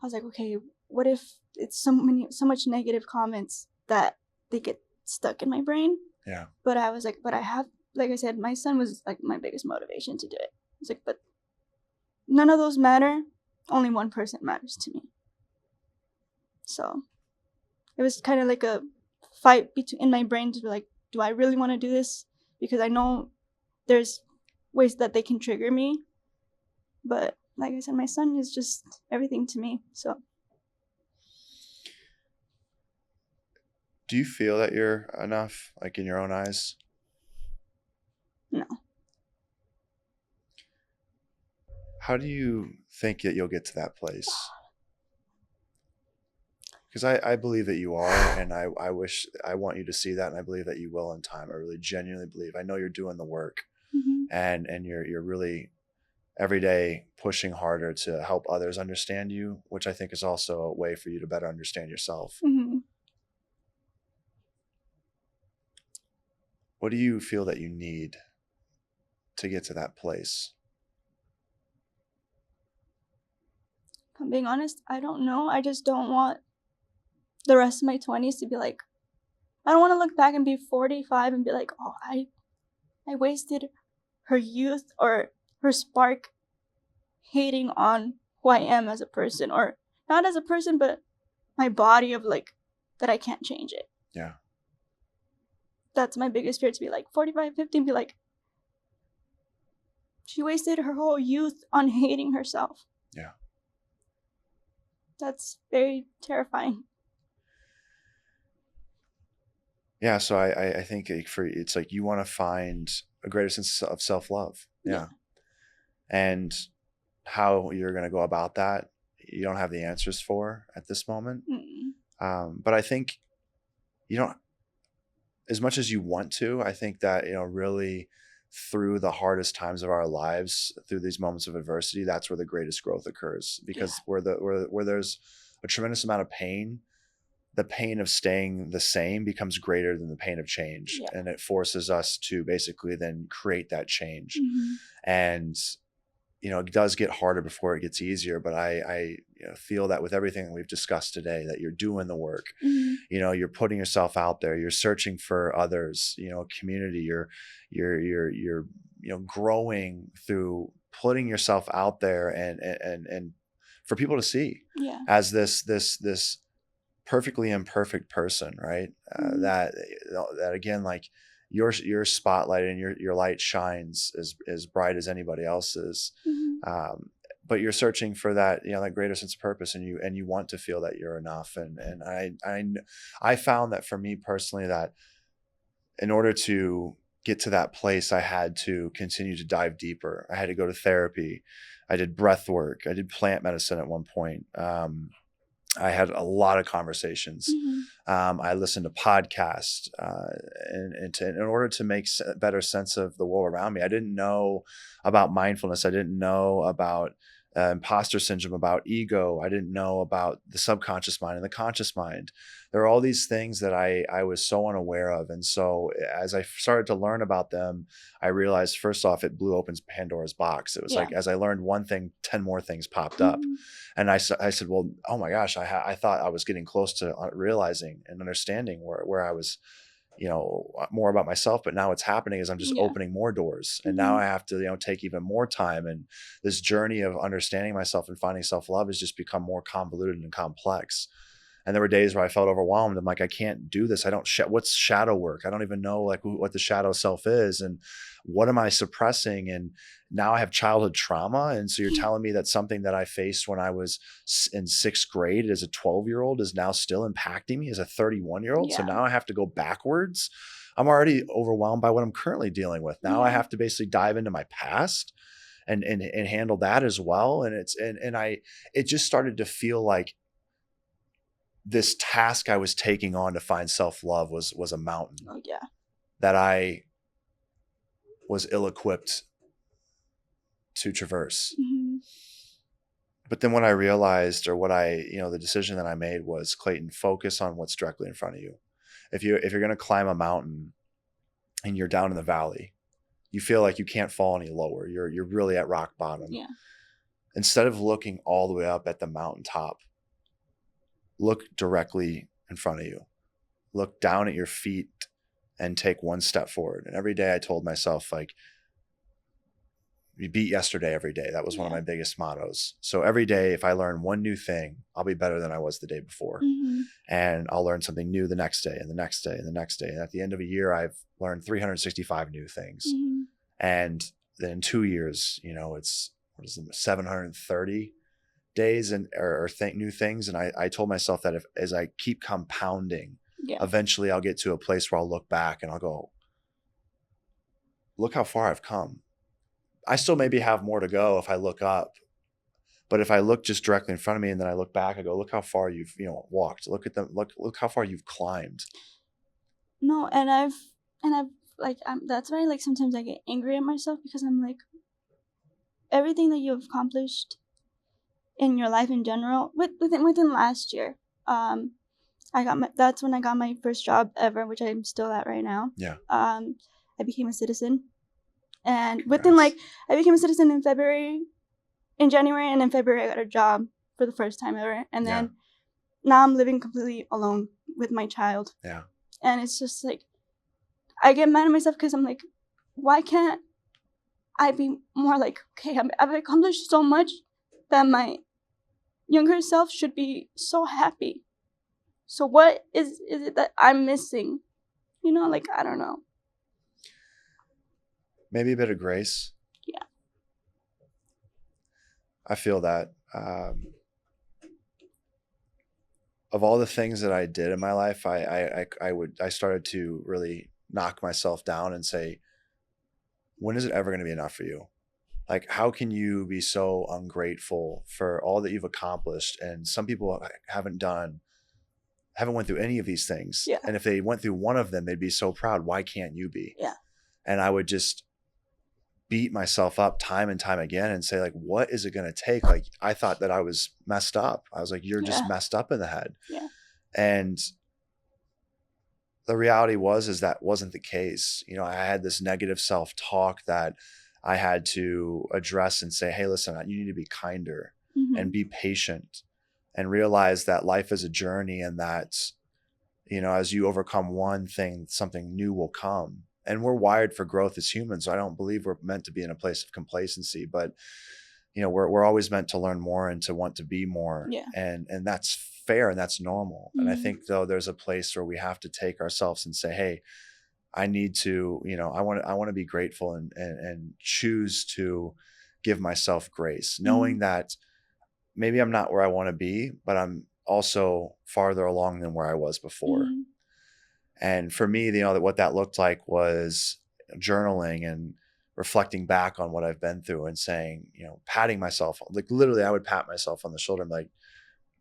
was like, okay, what if it's so much negative comments that they get stuck in my brain? Yeah. But I was like, but I have, like I said, my son was like my biggest motivation to do it. I was like, but none of those matter. Only one person matters to me. So it was kind of like a fight in my brain to be like, do I really want to do this? Because I know there's ways that they can trigger me. But like I said, my son is just everything to me. So. Do you feel that you're enough, like in your own eyes? No. How do you think that you'll get to that place? Because I believe that you are, and I want you to see that, and I believe that you will in time. I really genuinely believe. I know you're doing the work, and you're really every day pushing harder to help others understand you, which I think is also a way for you to better understand yourself. Mm-hmm. What do you feel that you need to get to that place? If I'm being honest, I don't know. I just don't want the rest of my 20s to be like, I don't want to look back and be 45 and be like, oh, I wasted her youth or her spark hating on who I am as a person, or not as a person, but my body of like, that I can't change it. Yeah. That's my biggest fear, to be like 45, 50 and be like, she wasted her whole youth on hating herself. Yeah. That's very terrifying. Yeah. So I think it's like you want to find a greater sense of self-love. Yeah. And how you're going to go about that, you don't have the answers for at this moment. But I think you don't, as much as you want to, I think that, really through the hardest times of our lives, through these moments of adversity, that's where the greatest growth occurs, because where there's a tremendous amount of pain, the pain of staying the same becomes greater than the pain of change. Yeah. And it forces us to basically then create that change. Mm-hmm. And it does get harder before it gets easier, but I feel that with everything that we've discussed today, that you're doing the work. Mm-hmm. You're putting yourself out there, you're searching for others, community, you're growing through putting yourself out there and for people to see as this perfectly imperfect person, right? Mm-hmm. That again, like your spotlight and your light shines as bright as anybody else's. Mm-hmm. But you're searching for that, that greater sense of purpose, and you want to feel that you're enough. And I found that for me personally, that in order to get to that place, I had to continue to dive deeper. I had to go to therapy. I did breath work. I did plant medicine at one point. I had a lot of conversations. Mm-hmm. I listened to podcasts, in order to make better sense of the world around me. I didn't know about mindfulness. I didn't know about imposter syndrome, about ego. I didn't know about the subconscious mind and the conscious mind. There are all these things that I was so unaware of. And so as I started to learn about them, I realized, first off, it blew open Pandora's box. It was like, as I learned one thing, 10 more things popped up. And I said, well, oh my gosh, I thought I was getting close to realizing and understanding where I was, more about myself, but now what's happening is I'm just opening more doors. And now I have to, take even more time. And this journey of understanding myself and finding self-love has just become more convoluted and complex. And there were days where I felt overwhelmed. I'm like, I can't do this. I don't, what's shadow work? I don't even know like what the shadow self is. And what am I suppressing? And now I have childhood trauma. And so you're telling me that something that I faced when I was in 6th grade as a 12-year-old is now still impacting me as a 31-year-old. So now I have to go backwards. I'm already overwhelmed by what I'm currently dealing with. Now I have to basically dive into my past and handle that as well. And it just started to feel like this task I was taking on to find self-love was a mountain that I was ill-equipped to traverse. But then what I realized, or the decision that I made was, Clayton, focus on what's directly in front of you. If you're going to climb a mountain and you're down in the valley, you feel like you can't fall any lower. You're really at rock bottom. Instead of looking all the way up at the mountaintop, look directly in front of you. Look down at your feet and take one step forward. And every day I told myself, like, you beat yesterday every day. That was one of my biggest mottos. So every day, if I learn one new thing, I'll be better than I was the day before. And I'll learn something new the next day and the next day and the next day. And at the end of a year, I've learned 365 new things. And then in 2 years, it's 730 days and or new things. And I told myself that as I keep compounding, eventually I'll get to a place where I'll look back and I'll go, look how far I've come. I still maybe have more to go if I look up, but if I look just directly in front of me and then I look back, I go, look how far you've walked. Look at them. Look how far you've climbed. No, and I've like that's why like sometimes I get angry at myself, because I'm like, everything that you've accomplished in your life in general, within last year, that's when I got my first job ever, which I'm still at right now. Yeah. I became a citizen, and I became a citizen in January, and in February I got a job for the first time ever, and then now I'm living completely alone with my child. Yeah. And it's just like, I get mad at myself because I'm like, why can't I be more like, okay, I've accomplished so much that my younger self should be so happy. So what is it that I'm missing? You know, like, I don't know. Maybe a bit of grace. Yeah. I feel that. Of all the things that I did in my life, I started to really knock myself down and say, when is it ever going to be enough for you? Like, how can you be so ungrateful for all that you've accomplished? And some people haven't went through any of these things. Yeah. And if they went through one of them, they'd be so proud. Why can't you be? Yeah. And I would just beat myself up time and time again and say, like, what is it going to take? Like, I thought that I was messed up. I was like, you're just messed up in the head. Yeah. And the reality is that wasn't the case. You know, I had this negative self-talk that I had to address and say, hey, listen, you need to be kinder and be patient and realize that life is a journey, and that, you know, as you overcome one thing, something new will come. And we're wired for growth as humans. So I don't believe we're meant to be in a place of complacency, but, you know, we're always meant to learn more and to want to be more. Yeah. And that's fair and that's normal. And I think, though, there's a place where we have to take ourselves and say, hey, I need to, you know, I want to be grateful and choose to give myself grace, knowing that maybe I'm not where I want to be, but I'm also farther along than where I was before. And for me, you know, that what that looked like was journaling and reflecting back on what I've been through and saying, you know, patting myself, like literally I would pat myself on the shoulder and be like,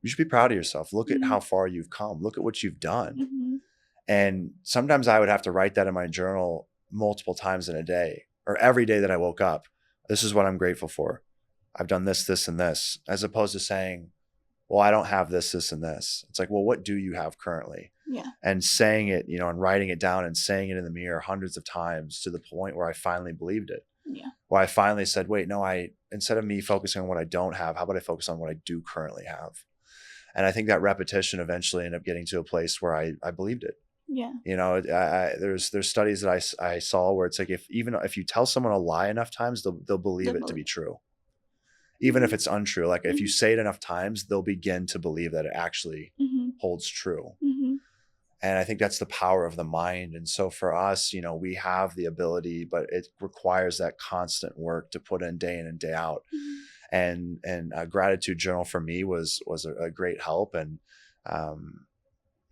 you should be proud of yourself. Look at how far you've come. Look at what you've done. And sometimes I would have to write that in my journal multiple times in a day, or every day that I woke up. This is what I'm grateful for. I've done this, this, and this, as opposed to saying, well, I don't have this, this, and this. It's like, well, what do you have currently? Yeah. And saying it, you know, and writing it down and saying it in the mirror hundreds of times to the point where I finally believed it. Yeah. Where I finally said, wait, no, instead of me focusing on what I don't have, how about I focus on what I do currently have? And I think that repetition eventually ended up getting to a place where I believed it. Yeah. You know, there's studies that I saw where it's like, even if you tell someone a lie enough times, they'll believe it to be true. Even if it's untrue, like if you say it enough times, they'll begin to believe that it actually holds true. And I think that's the power of the mind. And so for us, you know, we have the ability, but it requires that constant work to put in and day out. And a gratitude journal for me was a great help. And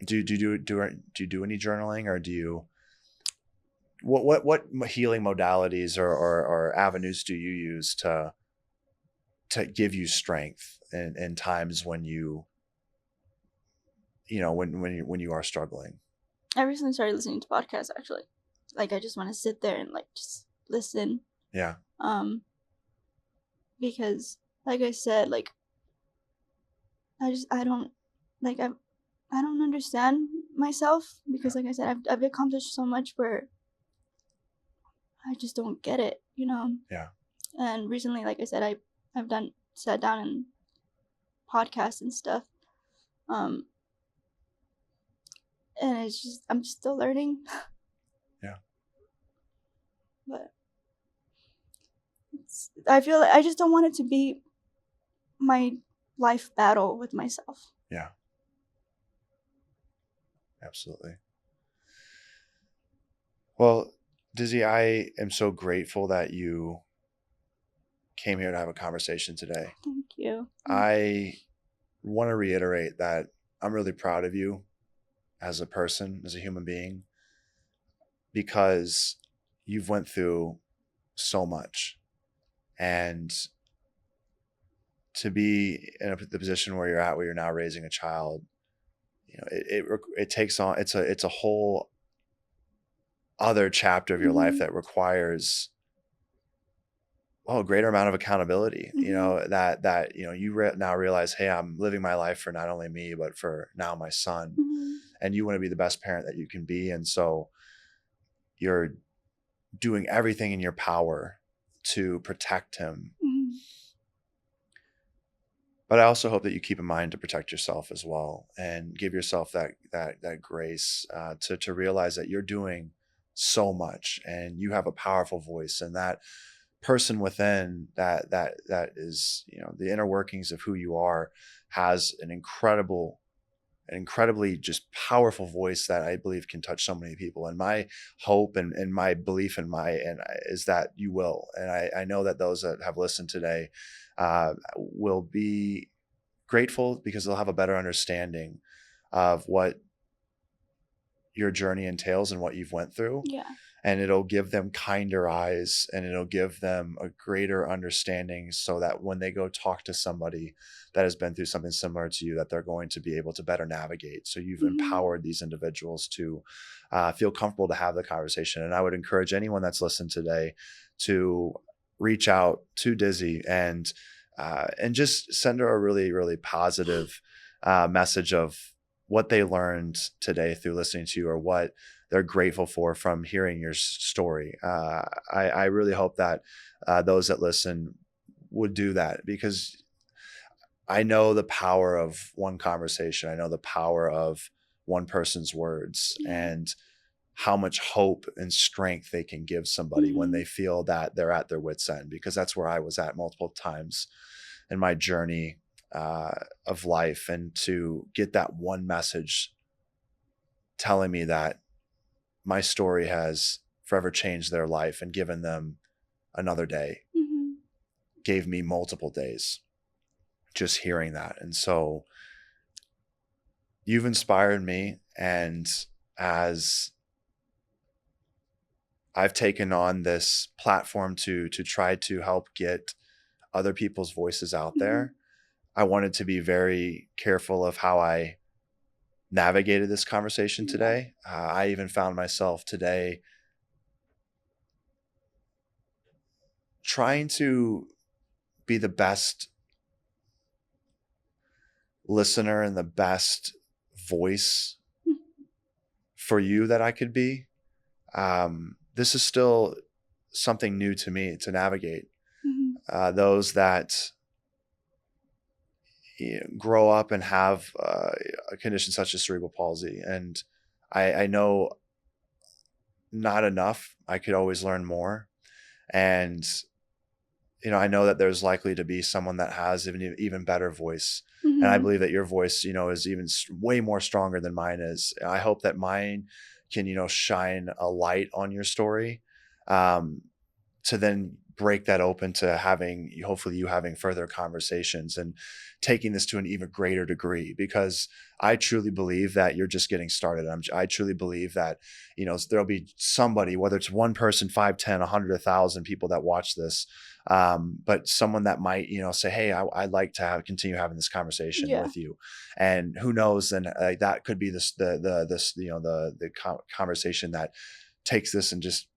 do you do any journaling, or do you, what healing modalities or avenues do you use to give you strength in times when you know, when you are struggling? I recently started listening to podcasts, actually. Like, I just want to sit there and like just listen. Yeah. Because like I said, like I don't understand myself, because like I said, I've accomplished so much where I just don't get it, you know? Yeah. And recently, like I said, I've sat down and podcasts and stuff. And it's just, I'm still learning. Yeah. But I feel like I just don't want it to be my life battle with myself. Yeah. Absolutely. Well, Dizzy, I am so grateful that you came here to have a conversation today. Thank you. I want to reiterate that I'm really proud of you as a person, as a human being, because you've went through so much. And to be in the position where you're at, where you're now raising a child, you know, it takes on, it's a whole other chapter of your life that requires a greater amount of accountability, you Mm-hmm. know, that, you know, now realize, hey, I'm living my life for not only me, but for now my son. Mm-hmm. And you want to be the best parent that you can be. And so you're doing everything in your power to protect him. Mm-hmm. But I also hope that you keep in mind to protect yourself as well, and give yourself that grace to realize that you're doing so much, and you have a powerful voice, and that person within that is, you know, the inner workings of who you are, has an incredibly just powerful voice that I believe can touch so many people. And my hope and my belief is that you will. And I know that those that have listened today will be grateful, because they'll have a better understanding of what your journey entails and what you've went through. Yeah. And it'll give them kinder eyes, and it'll give them a greater understanding, so that when they go talk to somebody that has been through something similar to you, that they're going to be able to better navigate. So you've Mm-hmm. empowered these individuals to feel comfortable to have the conversation. And I would encourage anyone that's listened today to reach out to Dizzy and just send her a really, really positive message of what they learned today through listening to you, or what they're grateful for from hearing your story. I really hope that those that listen would do that, because I know the power of one conversation. I know the power of one person's words, Yeah. and how much hope and strength they can give somebody when Mm-hmm. they feel that they're at their wits' end, because that's where I was at multiple times in my journey of life. And to get that one message telling me that my story has forever changed their life and given them another day, Mm-hmm. gave me multiple days just hearing that. And so you've inspired me. And as I've taken on this platform to try to help get other people's voices out Mm-hmm. there, I wanted to be very careful of how I navigated this conversation Yeah. today. I even found myself today trying to be the best listener and the best voice for you that I could be. This is still something new to me to navigate. Mm-hmm. Those that, you know, grow up and have a condition such as cerebral palsy, and I know not enough. I could always learn more. And you know, I know that there's likely to be someone that has even better voice. And I Mm-hmm. believe that your voice, you know, is even way more stronger than mine is. I hope that mine can, you know, shine a light on your story, um, to then break that open to having, hopefully you having further conversations and taking this to an even greater degree, because I truly believe that you're just getting started. I truly believe that, you know, there'll be somebody, whether it's one person, 5, 10, 100, 1,000 people that watch this, but someone that might, you know, say, hey, I'd like to continue having this conversation Yeah. with you. And who knows, then that could be this, you know, the conversation that takes this and just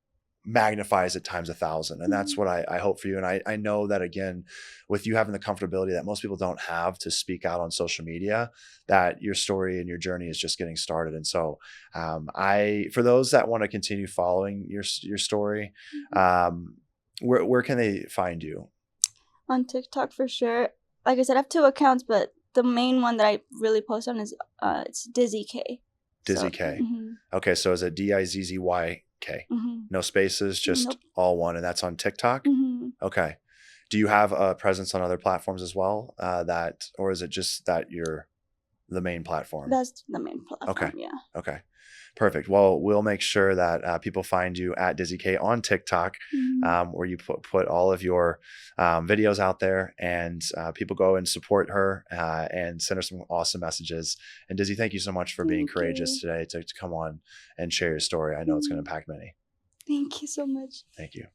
magnifies it times 1,000. And that's Mm-hmm. what I hope for you. And I know that, again, with you having the comfortability that most people don't have to speak out on social media, that your story and your journey is just getting started. And so for those that want to continue following your story, Mm-hmm. where can they find you? On TikTok for sure. Like I said, I have two accounts, but the main one that I really post on is it's Dizzy K. Dizzy So. K. Mm-hmm. Okay, so is it DIZZYK? Mm-hmm. No spaces, just Nope. all one, and that's on TikTok? Mm-hmm. Okay. Do you have a presence on other platforms as well? Or is it just that you're the main platform? That's the main platform. Okay. Yeah. Okay. Perfect. Well, we'll make sure that people find you at Dizzy K on TikTok, Mm-hmm. where you put all of your videos out there, and people go and support her and send her some awesome messages. And Dizzy, thank you so much for being Thank courageous you. today to come on and share your story. I know it's going to impact many. Thank you so much. Thank you.